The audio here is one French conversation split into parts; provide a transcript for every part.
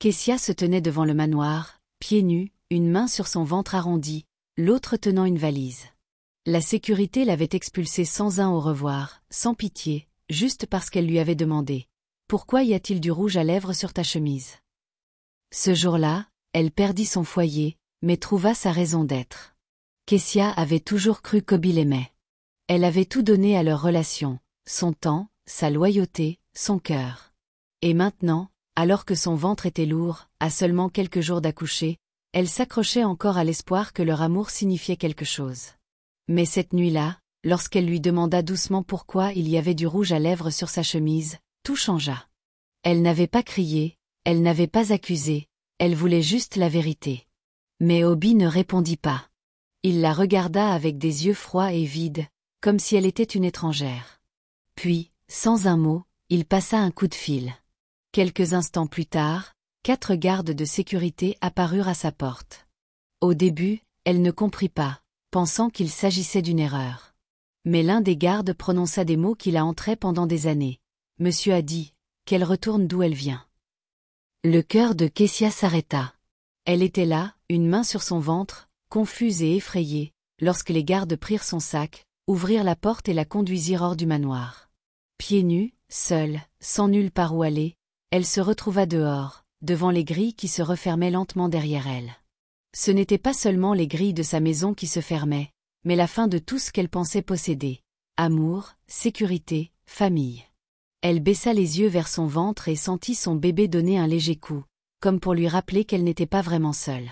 Kessia se tenait devant le manoir, pieds nus, une main sur son ventre arrondi, l'autre tenant une valise. La sécurité l'avait expulsée sans un au revoir, sans pitié, juste parce qu'elle lui avait demandé « Pourquoi y a-t-il du rouge à lèvres sur ta chemise ?» Ce jour-là, elle perdit son foyer, mais trouva sa raison d'être. Kessia avait toujours cru qu'Obi l'aimait. Elle avait tout donné à leur relation, son temps, sa loyauté, son cœur. Et maintenant, alors que son ventre était lourd, à seulement quelques jours d'accoucher, elle s'accrochait encore à l'espoir que leur amour signifiait quelque chose. Mais cette nuit-là, lorsqu'elle lui demanda doucement pourquoi il y avait du rouge à lèvres sur sa chemise, tout changea. Elle n'avait pas crié, elle n'avait pas accusé, elle voulait juste la vérité. Mais Obi ne répondit pas. Il la regarda avec des yeux froids et vides, comme si elle était une étrangère. Puis, sans un mot, il passa un coup de fil. Quelques instants plus tard, 4 gardes de sécurité apparurent à sa porte. Au début, elle ne comprit pas, pensant qu'il s'agissait d'une erreur. Mais l'un des gardes prononça des mots qui la hantaient pendant des années. « Monsieur a dit qu'elle retourne d'où elle vient. » Le cœur de Kessia s'arrêta. Elle était là, une main sur son ventre, confuse et effrayée, lorsque les gardes prirent son sac, ouvrirent la porte et la conduisirent hors du manoir. Pieds nus, seule, sans nulle part où aller, elle se retrouva dehors, devant les grilles qui se refermaient lentement derrière elle. Ce n'étaient pas seulement les grilles de sa maison qui se fermaient, mais la fin de tout ce qu'elle pensait posséder. Amour, sécurité, famille. Elle baissa les yeux vers son ventre et sentit son bébé donner un léger coup, comme pour lui rappeler qu'elle n'était pas vraiment seule.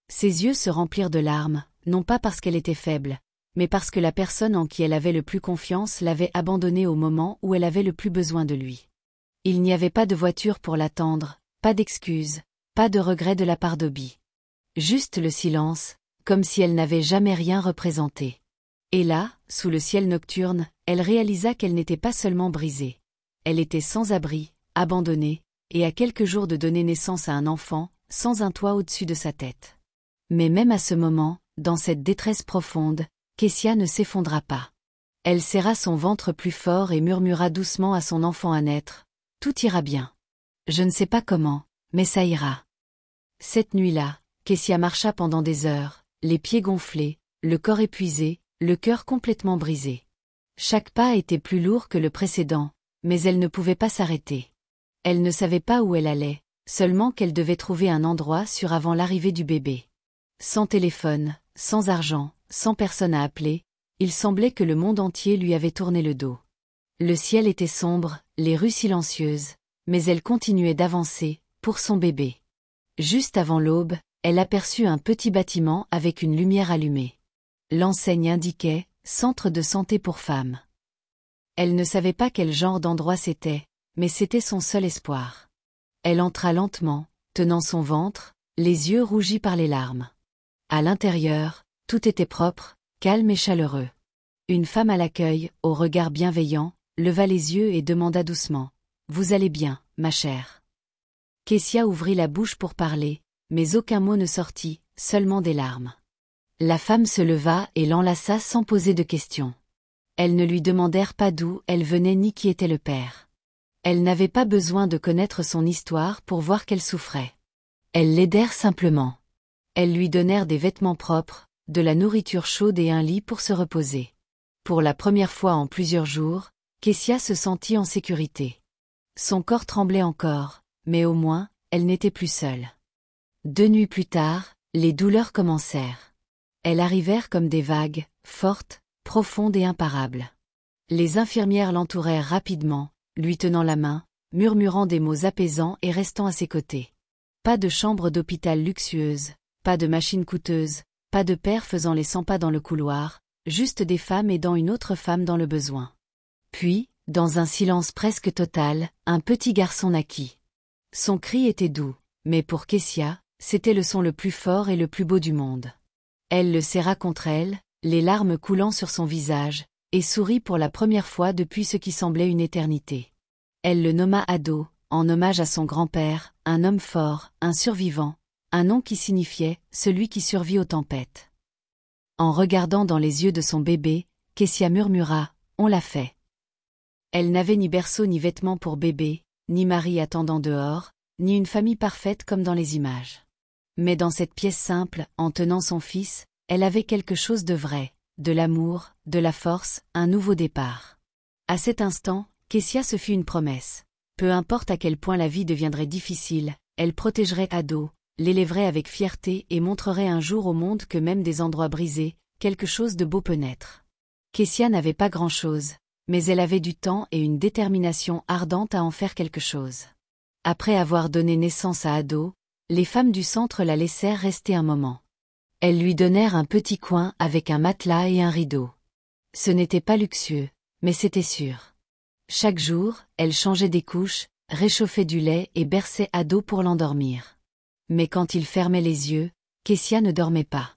Ses yeux se remplirent de larmes, non pas parce qu'elle était faible, mais parce que la personne en qui elle avait le plus confiance l'avait abandonnée au moment où elle avait le plus besoin de lui. Il n'y avait pas de voiture pour l'attendre, pas d'excuses, pas de regret de la part d'Obi. Juste le silence, comme si elle n'avait jamais rien représenté. Et là, sous le ciel nocturne, elle réalisa qu'elle n'était pas seulement brisée. Elle était sans abri, abandonnée, et à quelques jours de donner naissance à un enfant, sans un toit au-dessus de sa tête. Mais même à ce moment, dans cette détresse profonde, Kessia ne s'effondra pas. Elle serra son ventre plus fort et murmura doucement à son enfant à naître. « Tout ira bien. Je ne sais pas comment, mais ça ira. » Cette nuit-là, Kessia marcha pendant des heures, les pieds gonflés, le corps épuisé, le cœur complètement brisé. Chaque pas était plus lourd que le précédent, mais elle ne pouvait pas s'arrêter. Elle ne savait pas où elle allait, seulement qu'elle devait trouver un endroit sûr avant l'arrivée du bébé. Sans téléphone, sans argent, sans personne à appeler, il semblait que le monde entier lui avait tourné le dos. Le ciel était sombre, les rues silencieuses, mais elle continuait d'avancer, pour son bébé. Juste avant l'aube, elle aperçut un petit bâtiment avec une lumière allumée. L'enseigne indiquait « Centre de santé pour femmes ». Elle ne savait pas quel genre d'endroit c'était, mais c'était son seul espoir. Elle entra lentement, tenant son ventre, les yeux rougis par les larmes. À l'intérieur, tout était propre, calme et chaleureux. Une femme à l'accueil, au regard bienveillant, leva les yeux et demanda doucement « Vous allez bien, ma chère ?» Kessia ouvrit la bouche pour parler, mais aucun mot ne sortit, seulement des larmes. La femme se leva et l'enlaça sans poser de questions. Elles ne lui demandèrent pas d'où elle venait ni qui était le père. Elle n'avait pas besoin de connaître son histoire pour voir qu'elle souffrait. Elles l'aidèrent simplement. Elles lui donnèrent des vêtements propres, de la nourriture chaude et un lit pour se reposer. Pour la première fois en plusieurs jours, Kessia se sentit en sécurité. Son corps tremblait encore, mais au moins, elle n'était plus seule. 2 nuits plus tard, les douleurs commencèrent. Elles arrivèrent comme des vagues, fortes, profondes et imparables. Les infirmières l'entourèrent rapidement, lui tenant la main, murmurant des mots apaisants et restant à ses côtés. Pas de chambre d'hôpital luxueuse, pas de machine coûteuse, pas de père faisant les 100 pas dans le couloir, juste des femmes aidant une autre femme dans le besoin. Puis, dans un silence presque total, un petit garçon naquit. Son cri était doux, mais pour Kessia, c'était le son le plus fort et le plus beau du monde. Elle le serra contre elle, les larmes coulant sur son visage, et sourit pour la première fois depuis ce qui semblait une éternité. Elle le nomma Ado, en hommage à son grand-père, un homme fort, un survivant, un nom qui signifiait « celui qui survit aux tempêtes ». En regardant dans les yeux de son bébé, Kessia murmura « On l'a fait ». Elle n'avait ni berceau ni vêtements pour bébé, ni mari attendant dehors, ni une famille parfaite comme dans les images. Mais dans cette pièce simple, en tenant son fils, elle avait quelque chose de vrai, de l'amour, de la force, un nouveau départ. À cet instant, Kessia se fit une promesse. Peu importe à quel point la vie deviendrait difficile, elle protégerait Ado, l'élèverait avec fierté et montrerait un jour au monde que même des endroits brisés, quelque chose de beau peut naître. Kessia n'avait pas grand-chose, mais elle avait du temps et une détermination ardente à en faire quelque chose. Après avoir donné naissance à Ado, les femmes du centre la laissèrent rester un moment. Elles lui donnèrent un petit coin avec un matelas et un rideau. Ce n'était pas luxueux, mais c'était sûr. Chaque jour, elle changeait des couches, réchauffait du lait et berçait Ado pour l'endormir. Mais quand il fermait les yeux, Kessia ne dormait pas.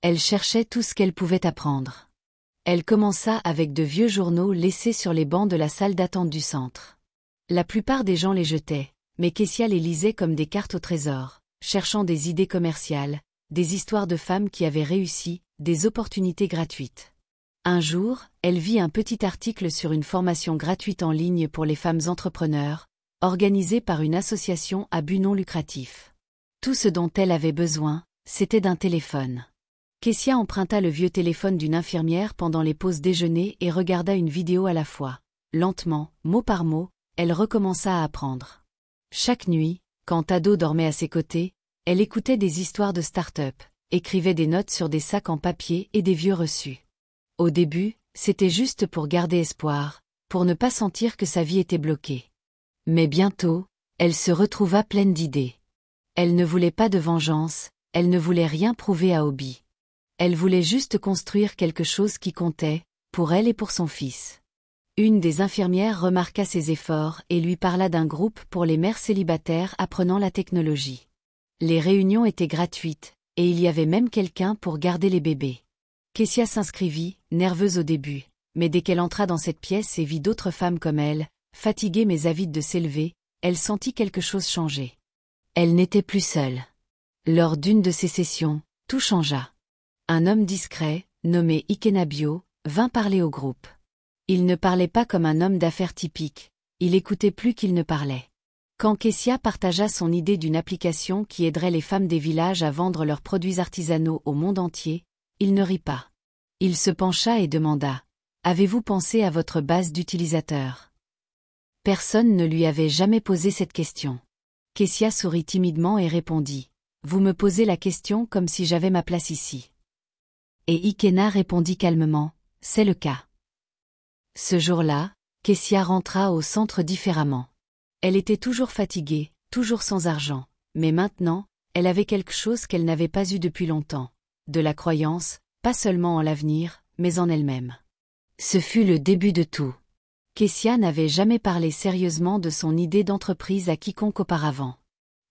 Elle cherchait tout ce qu'elle pouvait apprendre. Elle commença avec de vieux journaux laissés sur les bancs de la salle d'attente du centre. La plupart des gens les jetaient, mais Kessia les lisait comme des cartes au trésor, cherchant des idées commerciales, des histoires de femmes qui avaient réussi, des opportunités gratuites. Un jour, elle vit un petit article sur une formation gratuite en ligne pour les femmes entrepreneurs, organisée par une association à but non lucratif. Tout ce dont elle avait besoin, c'était d'un téléphone. Kessia emprunta le vieux téléphone d'une infirmière pendant les pauses déjeuner et regarda une vidéo à la fois. Lentement, mot par mot, elle recommença à apprendre. Chaque nuit, quand Ado dormait à ses côtés, elle écoutait des histoires de start-up, écrivait des notes sur des sacs en papier et des vieux reçus. Au début, c'était juste pour garder espoir, pour ne pas sentir que sa vie était bloquée. Mais bientôt, elle se retrouva pleine d'idées. Elle ne voulait pas de vengeance, elle ne voulait rien prouver à Obi. Elle voulait juste construire quelque chose qui comptait, pour elle et pour son fils. Une des infirmières remarqua ses efforts et lui parla d'un groupe pour les mères célibataires apprenant la technologie. Les réunions étaient gratuites, et il y avait même quelqu'un pour garder les bébés. Kessia s'inscrivit, nerveuse au début, mais dès qu'elle entra dans cette pièce et vit d'autres femmes comme elle, fatiguées mais avides de s'élever, elle sentit quelque chose changer. Elle n'était plus seule. Lors d'une de ces sessions, tout changea. Un homme discret, nommé Ikenabio, vint parler au groupe. Il ne parlait pas comme un homme d'affaires typique, il écoutait plus qu'il ne parlait. Quand Kessia partagea son idée d'une application qui aiderait les femmes des villages à vendre leurs produits artisanaux au monde entier, il ne rit pas. Il se pencha et demanda « Avez-vous pensé à votre base d'utilisateurs » Personne ne lui avait jamais posé cette question. Kessia sourit timidement et répondit « Vous me posez la question comme si j'avais ma place ici. » Et Ikena répondit calmement « C'est le cas. » Ce jour-là, Kessia rentra au centre différemment. Elle était toujours fatiguée, toujours sans argent, mais maintenant, elle avait quelque chose qu'elle n'avait pas eu depuis longtemps. De la croyance, pas seulement en l'avenir, mais en elle-même. Ce fut le début de tout. Kessia n'avait jamais parlé sérieusement de son idée d'entreprise à quiconque auparavant.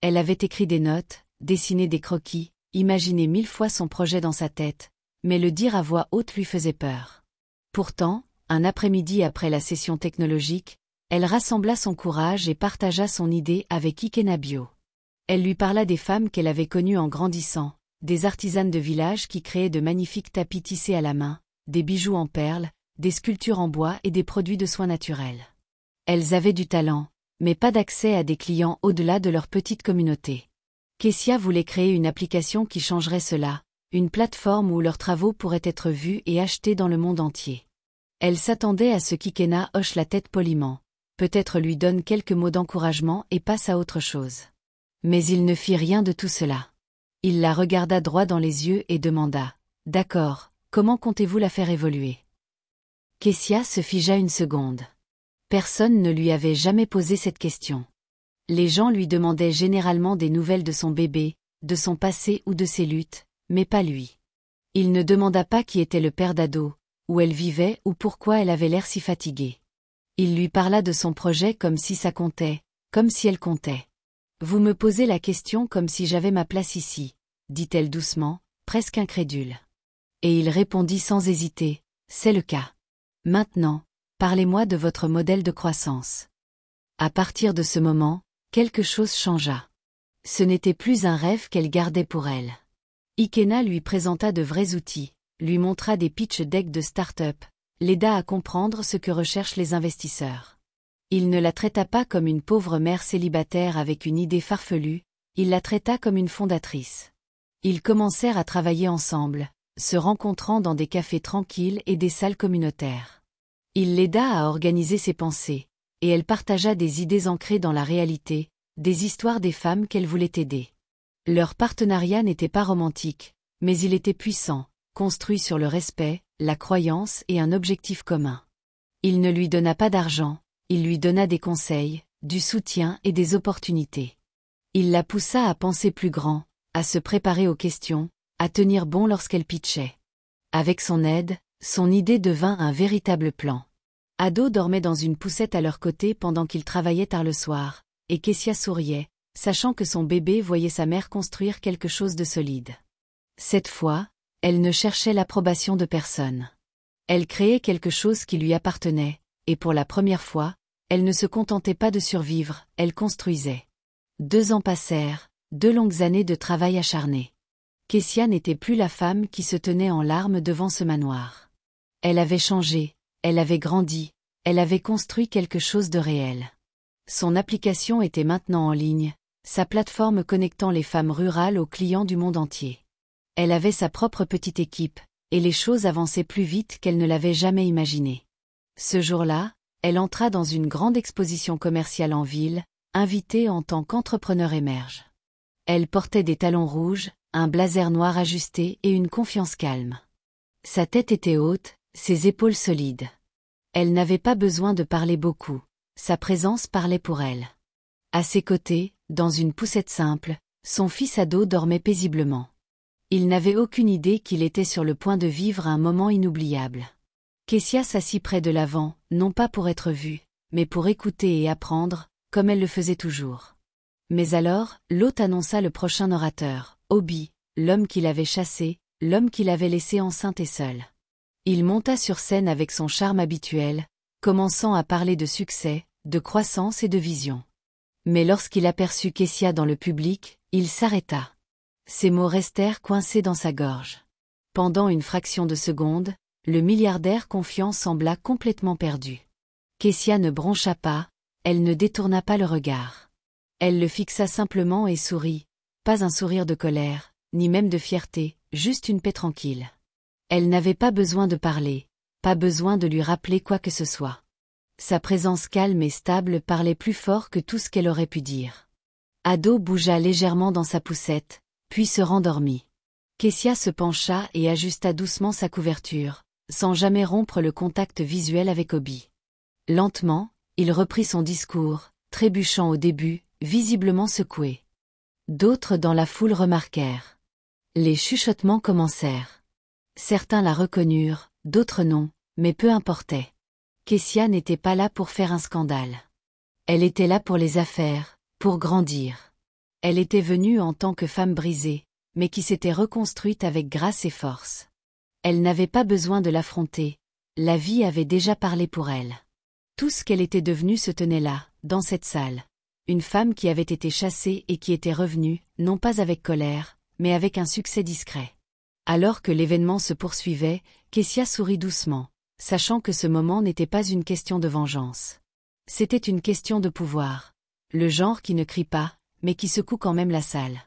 Elle avait écrit des notes, dessiné des croquis, imaginé 1000 fois son projet dans sa tête, mais le dire à voix haute lui faisait peur. Pourtant, un après-midi après la session technologique, elle rassembla son courage et partagea son idée avec Ikenabio. Elle lui parla des femmes qu'elle avait connues en grandissant, des artisanes de village qui créaient de magnifiques tapis tissés à la main, des bijoux en perles, des sculptures en bois et des produits de soins naturels. Elles avaient du talent, mais pas d'accès à des clients au-delà de leur petite communauté. Kessia voulait créer une application qui changerait cela, une plateforme où leurs travaux pourraient être vus et achetés dans le monde entier. Elle s'attendait à ce qu'Ikena hoche la tête poliment, peut-être lui donne quelques mots d'encouragement et passe à autre chose. Mais il ne fit rien de tout cela. Il la regarda droit dans les yeux et demanda « D'accord, comment comptez-vous la faire évoluer ?» Kessia se figea une seconde. Personne ne lui avait jamais posé cette question. Les gens lui demandaient généralement des nouvelles de son bébé, de son passé ou de ses luttes, mais pas lui. Il ne demanda pas qui était le père d'Ado, où elle vivait ou pourquoi elle avait l'air si fatiguée. Il lui parla de son projet comme si ça comptait, comme si elle comptait. « Vous me posez la question comme si j'avais ma place ici », dit-elle doucement, presque incrédule. Et il répondit sans hésiter, « C'est le cas. Maintenant, parlez-moi de votre modèle de croissance. » À partir de ce moment, quelque chose changea. Ce n'était plus un rêve qu'elle gardait pour elle. Ikena lui présenta de vrais outils, lui montra des pitch decks de start-up, l'aida à comprendre ce que recherchent les investisseurs. Il ne la traita pas comme une pauvre mère célibataire avec une idée farfelue, il la traita comme une fondatrice. Ils commencèrent à travailler ensemble, se rencontrant dans des cafés tranquilles et des salles communautaires. Il l'aida à organiser ses pensées, et elle partagea des idées ancrées dans la réalité, des histoires des femmes qu'elle voulait aider. Leur partenariat n'était pas romantique, mais il était puissant, construit sur le respect, la croyance et un objectif commun. Il ne lui donna pas d'argent, il lui donna des conseils, du soutien et des opportunités. Il la poussa à penser plus grand, à se préparer aux questions, à tenir bon lorsqu'elle pitchait. Avec son aide, son idée devint un véritable plan. Ado dormait dans une poussette à leur côté pendant qu'ils travaillaient tard le soir, et Kessia souriait, sachant que son bébé voyait sa mère construire quelque chose de solide. Cette fois, elle ne cherchait l'approbation de personne. Elle créait quelque chose qui lui appartenait, et pour la première fois, elle ne se contentait pas de survivre, elle construisait. 2 ans passèrent, 2 longues années de travail acharné. Kessia n'était plus la femme qui se tenait en larmes devant ce manoir. Elle avait changé, elle avait grandi, elle avait construit quelque chose de réel. Son application était maintenant en ligne, sa plateforme connectant les femmes rurales aux clients du monde entier. Elle avait sa propre petite équipe, et les choses avançaient plus vite qu'elle ne l'avait jamais imaginé. Ce jour-là, elle entra dans une grande exposition commerciale en ville, invitée en tant qu'entrepreneur émerge. Elle portait des talons rouges, un blazer noir ajusté et une confiance calme. Sa tête était haute, ses épaules solides. Elle n'avait pas besoin de parler beaucoup, sa présence parlait pour elle. À ses côtés, dans une poussette simple, son fils ado dormait paisiblement. Il n'avait aucune idée qu'il était sur le point de vivre un moment inoubliable. Kessia s'assit près de l'avant, non pas pour être vue, mais pour écouter et apprendre, comme elle le faisait toujours. Mais alors, l'hôte annonça le prochain orateur, Obi, l'homme qu'il avait chassé, l'homme qu'il avait laissé enceinte et seul. Il monta sur scène avec son charme habituel, commençant à parler de succès, de croissance et de vision. Mais lorsqu'il aperçut Kessia dans le public, il s'arrêta. Ses mots restèrent coincés dans sa gorge. Pendant une fraction de seconde, le milliardaire confiant sembla complètement perdu. Kessia ne broncha pas, elle ne détourna pas le regard. Elle le fixa simplement et sourit, pas un sourire de colère, ni même de fierté, juste une paix tranquille. Elle n'avait pas besoin de parler, pas besoin de lui rappeler quoi que ce soit. Sa présence calme et stable parlait plus fort que tout ce qu'elle aurait pu dire. Ado bougea légèrement dans sa poussette, puis se rendormit. Kessia se pencha et ajusta doucement sa couverture, sans jamais rompre le contact visuel avec Obi. Lentement, il reprit son discours, trébuchant au début, visiblement secoué. D'autres dans la foule remarquèrent. Les chuchotements commencèrent. Certains la reconnurent, d'autres non, mais peu importait. Kessia n'était pas là pour faire un scandale. Elle était là pour les affaires, pour grandir. Elle était venue en tant que femme brisée, mais qui s'était reconstruite avec grâce et force. Elle n'avait pas besoin de l'affronter, la vie avait déjà parlé pour elle. Tout ce qu'elle était devenue se tenait là, dans cette salle. Une femme qui avait été chassée et qui était revenue, non pas avec colère, mais avec un succès discret. Alors que l'événement se poursuivait, Kessia sourit doucement, sachant que ce moment n'était pas une question de vengeance. C'était une question de pouvoir. Le genre qui ne crie pas, mais qui secoue quand même la salle.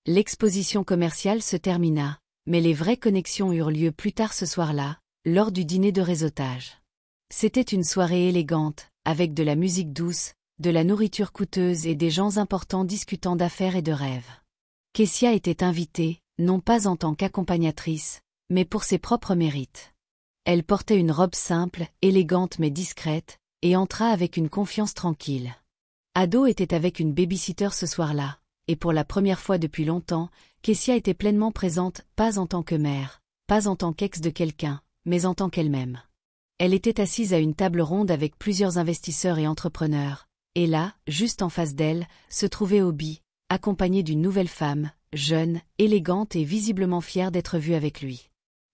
L'exposition commerciale se termina, mais les vraies connexions eurent lieu plus tard ce soir-là, lors du dîner de réseautage. C'était une soirée élégante, avec de la musique douce, de la nourriture coûteuse et des gens importants discutant d'affaires et de rêves. Kessia était invitée, non pas en tant qu'accompagnatrice, mais pour ses propres mérites. Elle portait une robe simple, élégante mais discrète, et entra avec une confiance tranquille. Ado était avec une babysitter ce soir-là, et pour la première fois depuis longtemps, Kessia était pleinement présente, pas en tant que mère, pas en tant qu'ex de quelqu'un, mais en tant qu'elle-même. Elle était assise à une table ronde avec plusieurs investisseurs et entrepreneurs, et là, juste en face d'elle, se trouvait Obi, accompagné d'une nouvelle femme, jeune, élégante et visiblement fière d'être vue avec lui.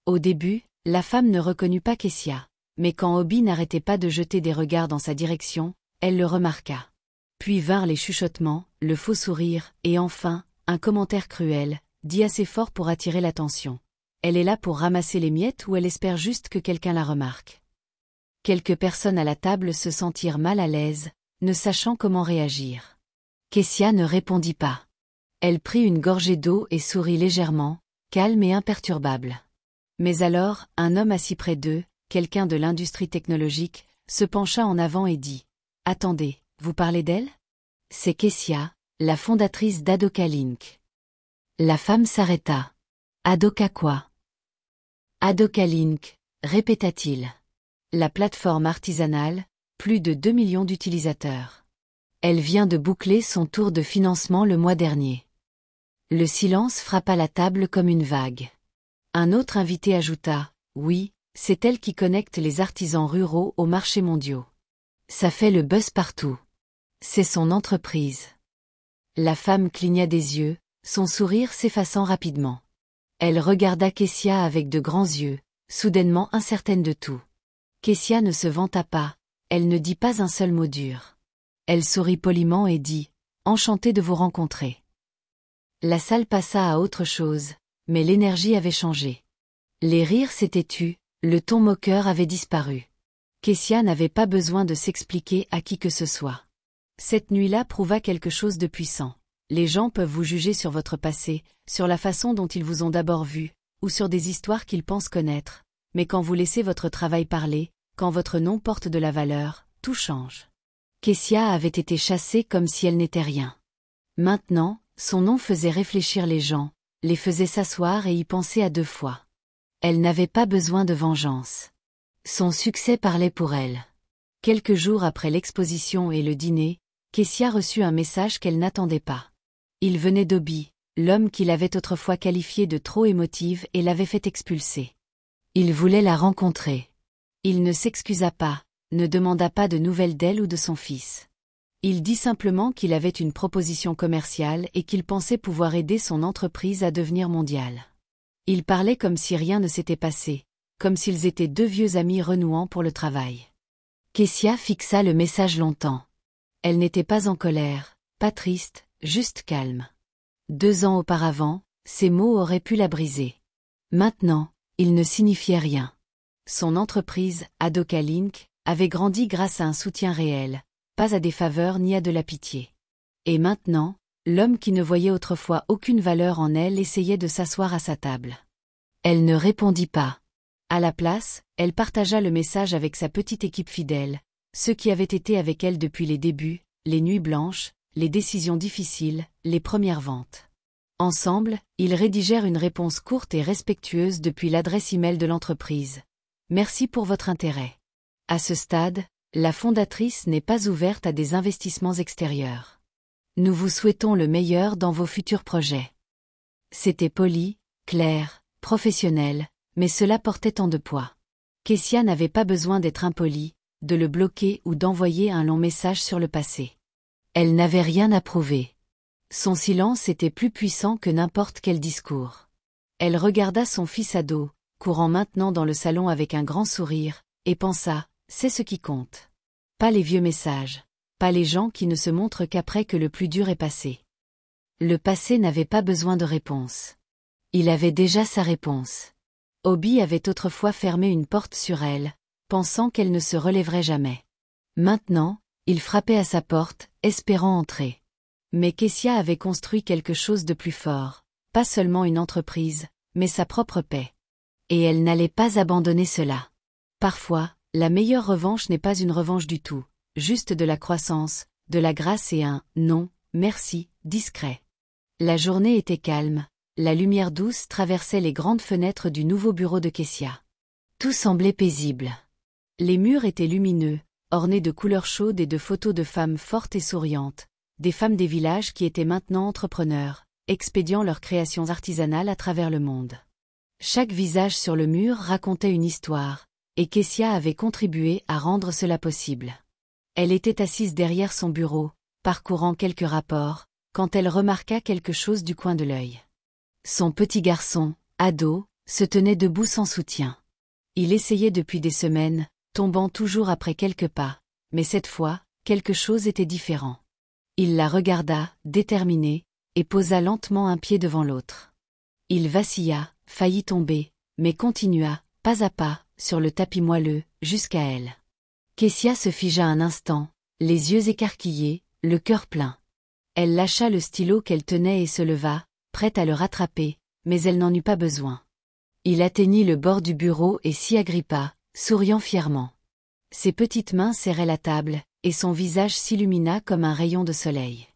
Au début, la femme ne reconnut pas Kessia, mais quand Obi n'arrêtait pas de jeter des regards dans sa direction, elle le remarqua. Puis vinrent les chuchotements, le faux sourire, et enfin, un commentaire cruel, dit assez fort pour attirer l'attention. Elle est là pour ramasser les miettes ou elle espère juste que quelqu'un la remarque. Quelques personnes à la table se sentirent mal à l'aise, ne sachant comment réagir. Kessia ne répondit pas. Elle prit une gorgée d'eau et sourit légèrement, calme et imperturbable. Mais alors, un homme assis près d'eux, quelqu'un de l'industrie technologique, se pencha en avant et dit « Attendez, vous parlez d'elle ?» C'est Kessia, la fondatrice d'Adoka Link. La femme s'arrêta. « Adoka quoi ?» Adoka Link, répéta-t-il. La plateforme artisanale, plus de 2 millions d'utilisateurs. Elle vient de boucler son tour de financement le mois dernier. Le silence frappa la table comme une vague. Un autre invité ajouta « Oui, c'est elle qui connecte les artisans ruraux aux marchés mondiaux. Ça fait le buzz partout. C'est son entreprise. » La femme cligna des yeux, son sourire s'effaçant rapidement. Elle regarda Kessia avec de grands yeux, soudainement incertaine de tout. Kessia ne se vanta pas, elle ne dit pas un seul mot dur. Elle sourit poliment et dit « Enchantée de vous rencontrer. » La salle passa à autre chose, mais l'énergie avait changé. Les rires s'étaient tus, le ton moqueur avait disparu. Kessia n'avait pas besoin de s'expliquer à qui que ce soit. Cette nuit-là prouva quelque chose de puissant. Les gens peuvent vous juger sur votre passé, sur la façon dont ils vous ont d'abord vu, ou sur des histoires qu'ils pensent connaître. Mais quand vous laissez votre travail parler, quand votre nom porte de la valeur, tout change. Kessia avait été chassée comme si elle n'était rien. Maintenant, son nom faisait réfléchir les gens, les faisait s'asseoir et y penser à 2 fois. Elle n'avait pas besoin de vengeance. Son succès parlait pour elle. Quelques jours après l'exposition et le dîner, Kessia reçut un message qu'elle n'attendait pas. Il venait d'Obi, l'homme qui l'avait autrefois qualifiée de trop émotive et l'avait fait expulser. Il voulait la rencontrer. Il ne s'excusa pas, ne demanda pas de nouvelles d'elle ou de son fils. Il dit simplement qu'il avait une proposition commerciale et qu'il pensait pouvoir aider son entreprise à devenir mondiale. Il parlait comme si rien ne s'était passé, comme s'ils étaient 2 vieux amis renouant pour le travail. Kessia fixa le message longtemps. Elle n'était pas en colère, pas triste, juste calme. 2 ans auparavant, ces mots auraient pu la briser. Maintenant, ils ne signifiaient rien. Son entreprise, Adoka Link, avait grandi grâce à un soutien réel, pas à des faveurs ni à de la pitié. Et maintenant, l'homme qui ne voyait autrefois aucune valeur en elle essayait de s'asseoir à sa table. Elle ne répondit pas. À la place, elle partagea le message avec sa petite équipe fidèle, ceux qui avaient été avec elle depuis les débuts, les nuits blanches, les décisions difficiles, les premières ventes. Ensemble, ils rédigèrent une réponse courte et respectueuse depuis l'adresse e-mail de l'entreprise. Merci pour votre intérêt. À ce stade, la fondatrice n'est pas ouverte à des investissements extérieurs. Nous vous souhaitons le meilleur dans vos futurs projets. C'était poli, clair, professionnel, mais cela portait tant de poids. Kessia n'avait pas besoin d'être impolie, de le bloquer ou d'envoyer un long message sur le passé. Elle n'avait rien à prouver. Son silence était plus puissant que n'importe quel discours. Elle regarda son fils ado, courant maintenant dans le salon avec un grand sourire, et pensa, c'est ce qui compte. Pas les vieux messages, pas les gens qui ne se montrent qu'après que le plus dur est passé. Le passé n'avait pas besoin de réponse. Il avait déjà sa réponse. Obi avait autrefois fermé une porte sur elle, pensant qu'elle ne se relèverait jamais. Maintenant, il frappait à sa porte, espérant entrer. Mais Kessia avait construit quelque chose de plus fort, pas seulement une entreprise, mais sa propre paix. Et elle n'allait pas abandonner cela. Parfois, la meilleure revanche n'est pas une revanche du tout, juste de la croissance, de la grâce et un « non, merci » discret. La journée était calme, la lumière douce traversait les grandes fenêtres du nouveau bureau de Kessia. Tout semblait paisible. Les murs étaient lumineux, ornés de couleurs chaudes et de photos de femmes fortes et souriantes, des femmes des villages qui étaient maintenant entrepreneurs, expédiant leurs créations artisanales à travers le monde. Chaque visage sur le mur racontait une histoire, et Kessia avait contribué à rendre cela possible. Elle était assise derrière son bureau, parcourant quelques rapports, quand elle remarqua quelque chose du coin de l'œil. Son petit garçon, ado, se tenait debout sans soutien. Il essayait depuis des semaines, tombant toujours après quelques pas, mais cette fois, quelque chose était différent. Il la regarda, déterminé, et posa lentement un pied devant l'autre. Il vacilla, faillit tomber, mais continua, pas à pas, sur le tapis moelleux, jusqu'à elle. Kessia se figea un instant, les yeux écarquillés, le cœur plein. Elle lâcha le stylo qu'elle tenait et se leva, prête à le rattraper, mais elle n'en eut pas besoin. Il atteignit le bord du bureau et s'y agrippa, souriant fièrement. Ses petites mains serraient la table, et son visage s'illumina comme un rayon de soleil.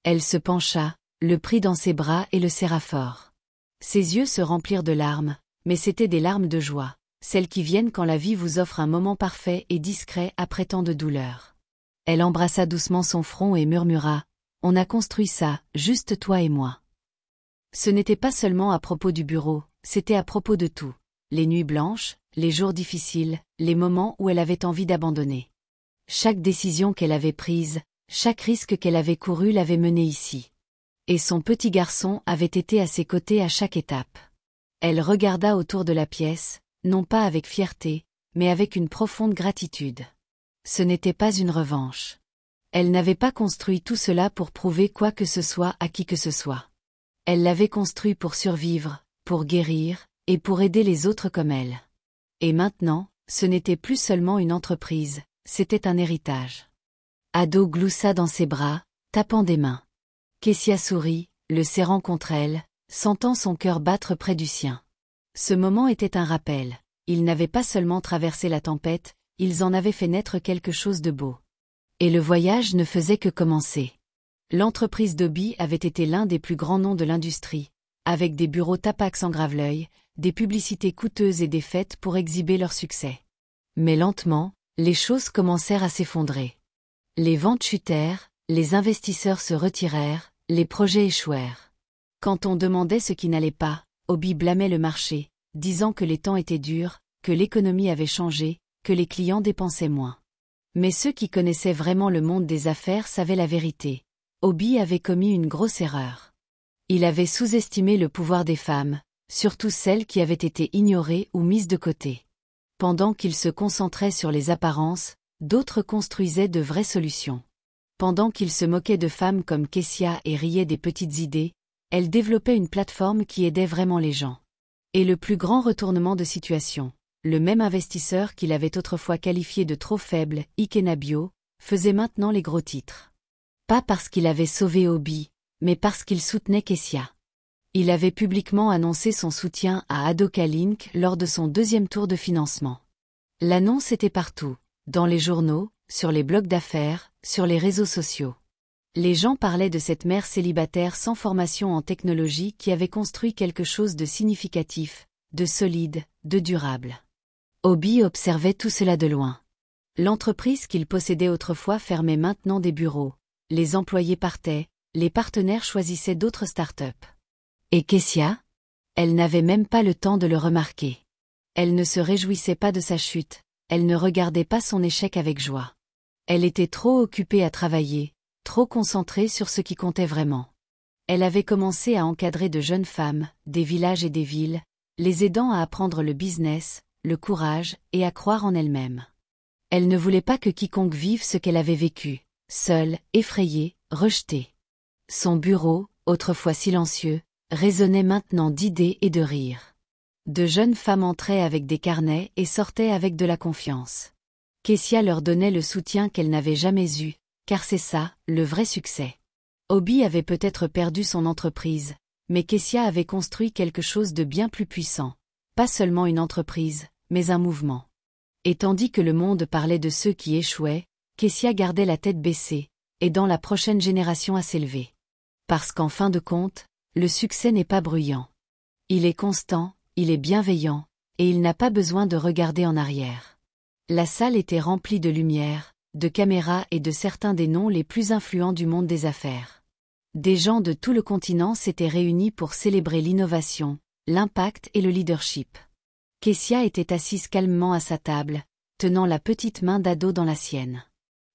Elle se pencha, le prit dans ses bras et le serra fort. Ses yeux se remplirent de larmes, mais c'étaient des larmes de joie, celles qui viennent quand la vie vous offre un moment parfait et discret après tant de douleur. Elle embrassa doucement son front et murmura « On a construit ça, juste toi et moi. » Ce n'était pas seulement à propos du bureau, c'était à propos de tout. Les nuits blanches, les jours difficiles, les moments où elle avait envie d'abandonner. Chaque décision qu'elle avait prise, chaque risque qu'elle avait couru l'avait menée ici. Et son petit garçon avait été à ses côtés à chaque étape. Elle regarda autour de la pièce, non pas avec fierté, mais avec une profonde gratitude. Ce n'était pas une revanche. Elle n'avait pas construit tout cela pour prouver quoi que ce soit à qui que ce soit. Elle l'avait construit pour survivre, pour guérir, et pour aider les autres comme elle. Et maintenant, ce n'était plus seulement une entreprise, c'était un héritage. Ado gloussa dans ses bras, tapant des mains. Kessia sourit, le serrant contre elle, sentant son cœur battre près du sien. Ce moment était un rappel. Ils n'avaient pas seulement traversé la tempête, ils en avaient fait naître quelque chose de beau. Et le voyage ne faisait que commencer. L'entreprise d'Obi avait été l'un des plus grands noms de l'industrie, avec des bureaux Tapax en Graveleuil, des publicités coûteuses et des fêtes pour exhiber leur succès. Mais lentement, les choses commencèrent à s'effondrer. Les ventes chutèrent, les investisseurs se retirèrent, les projets échouèrent. Quand on demandait ce qui n'allait pas, Obi blâmait le marché, disant que les temps étaient durs, que l'économie avait changé, que les clients dépensaient moins. Mais ceux qui connaissaient vraiment le monde des affaires savaient la vérité. Obi avait commis une grosse erreur. Il avait sous-estimé le pouvoir des femmes, surtout celles qui avaient été ignorées ou mises de côté. Pendant qu'il se concentrait sur les apparences, d'autres construisaient de vraies solutions. Pendant qu'il se moquait de femmes comme Kessia et riait des petites idées, elle développait une plateforme qui aidait vraiment les gens. Et le plus grand retournement de situation, le même investisseur qu'il avait autrefois qualifié de trop faible, Ikenabio, faisait maintenant les gros titres. Pas parce qu'il avait sauvé Obi, mais parce qu'il soutenait Kessia. Il avait publiquement annoncé son soutien à Adoka Link lors de son deuxième tour de financement. L'annonce était partout, dans les journaux, sur les blogs d'affaires, sur les réseaux sociaux. Les gens parlaient de cette mère célibataire sans formation en technologie qui avait construit quelque chose de significatif, de solide, de durable. Obi observait tout cela de loin. L'entreprise qu'il possédait autrefois fermait maintenant des bureaux, les employés partaient, les partenaires choisissaient d'autres startups. Et Kessia? Elle n'avait même pas le temps de le remarquer. Elle ne se réjouissait pas de sa chute, elle ne regardait pas son échec avec joie. Elle était trop occupée à travailler, trop concentrée sur ce qui comptait vraiment. Elle avait commencé à encadrer de jeunes femmes, des villages et des villes, les aidant à apprendre le business, le courage et à croire en elle-même. Elle ne voulait pas que quiconque vive ce qu'elle avait vécu, seule, effrayée, rejetée. Son bureau, autrefois silencieux, résonnait maintenant d'idées et de rires. De jeunes femmes entraient avec des carnets et sortaient avec de la confiance. Kessia leur donnait le soutien qu'elle n'avait jamais eu, car c'est ça, le vrai succès. Obi avait peut-être perdu son entreprise, mais Kessia avait construit quelque chose de bien plus puissant. Pas seulement une entreprise, mais un mouvement. Et tandis que le monde parlait de ceux qui échouaient, Kessia gardait la tête baissée, aidant la prochaine génération à s'élever. Parce qu'en fin de compte, le succès n'est pas bruyant. Il est constant, il est bienveillant, et il n'a pas besoin de regarder en arrière. La salle était remplie de lumière, de caméras et de certains des noms les plus influents du monde des affaires. Des gens de tout le continent s'étaient réunis pour célébrer l'innovation, l'impact et le leadership. Kessia était assise calmement à sa table, tenant la petite main d'Ado dans la sienne.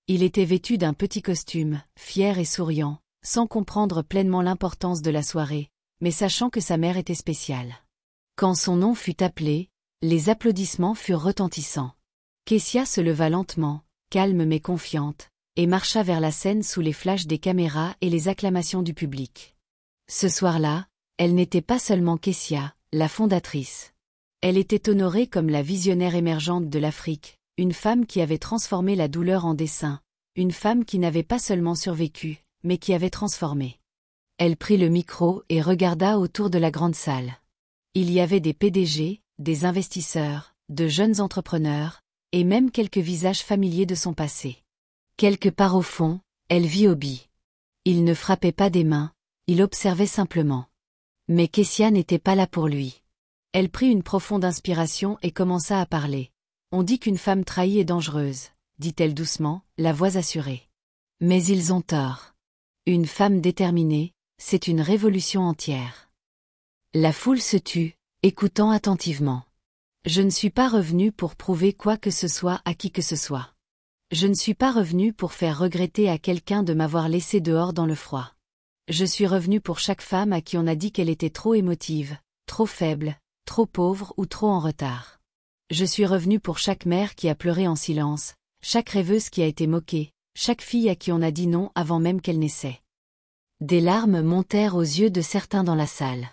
Il était vêtu d'un petit costume, fier et souriant, sans comprendre pleinement l'importance de la soirée, mais sachant que sa mère était spéciale. Quand son nom fut appelé, les applaudissements furent retentissants. Kessia se leva lentement, calme mais confiante, et marcha vers la scène sous les flashs des caméras et les acclamations du public. Ce soir-là, elle n'était pas seulement Kessia, la fondatrice. Elle était honorée comme la visionnaire émergente de l'Afrique, une femme qui avait transformé la douleur en dessin, une femme qui n'avait pas seulement survécu, mais qui avait transformé. Elle prit le micro et regarda autour de la grande salle. Il y avait des PDG, des investisseurs, de jeunes entrepreneurs, et même quelques visages familiers de son passé. Quelque part au fond, elle vit Obi. Il ne frappait pas des mains, il observait simplement. Mais Kessia n'était pas là pour lui. Elle prit une profonde inspiration et commença à parler. On dit qu'une femme trahie est dangereuse, dit-elle doucement, la voix assurée. Mais ils ont tort. Une femme déterminée, c'est une révolution entière. La foule se tut, écoutant attentivement. Je ne suis pas revenu pour prouver quoi que ce soit à qui que ce soit. Je ne suis pas revenu pour faire regretter à quelqu'un de m'avoir laissé dehors dans le froid. Je suis revenu pour chaque femme à qui on a dit qu'elle était trop émotive, trop faible, trop pauvre ou trop en retard. Je suis revenu pour chaque mère qui a pleuré en silence, chaque rêveuse qui a été moquée, chaque fille à qui on a dit non avant même qu'elle naissait. Des larmes montèrent aux yeux de certains dans la salle.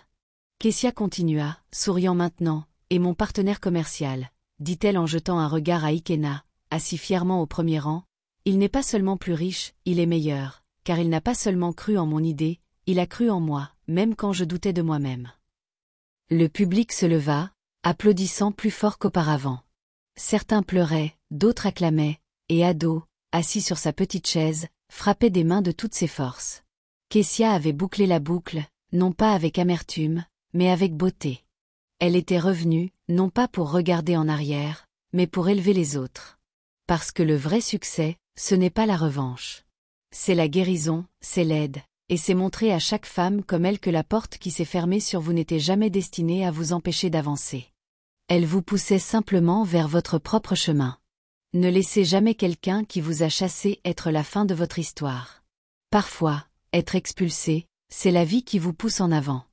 Kessia continua, souriant maintenant, et mon partenaire commercial, dit-elle en jetant un regard à Ikenna, assis fièrement au premier rang, il n'est pas seulement plus riche, il est meilleur, car il n'a pas seulement cru en mon idée, il a cru en moi, même quand je doutais de moi-même. Le public se leva, applaudissant plus fort qu'auparavant. Certains pleuraient, d'autres acclamaient, et Ado, assis sur sa petite chaise, frappait des mains de toutes ses forces. Kessia avait bouclé la boucle, non pas avec amertume, mais avec beauté. Elle était revenue, non pas pour regarder en arrière, mais pour élever les autres. Parce que le vrai succès, ce n'est pas la revanche. C'est la guérison, c'est l'aide, et c'est montrer à chaque femme comme elle que la porte qui s'est fermée sur vous n'était jamais destinée à vous empêcher d'avancer. Elle vous poussait simplement vers votre propre chemin. Ne laissez jamais quelqu'un qui vous a chassé être la fin de votre histoire. Parfois, être expulsé, c'est la vie qui vous pousse en avant.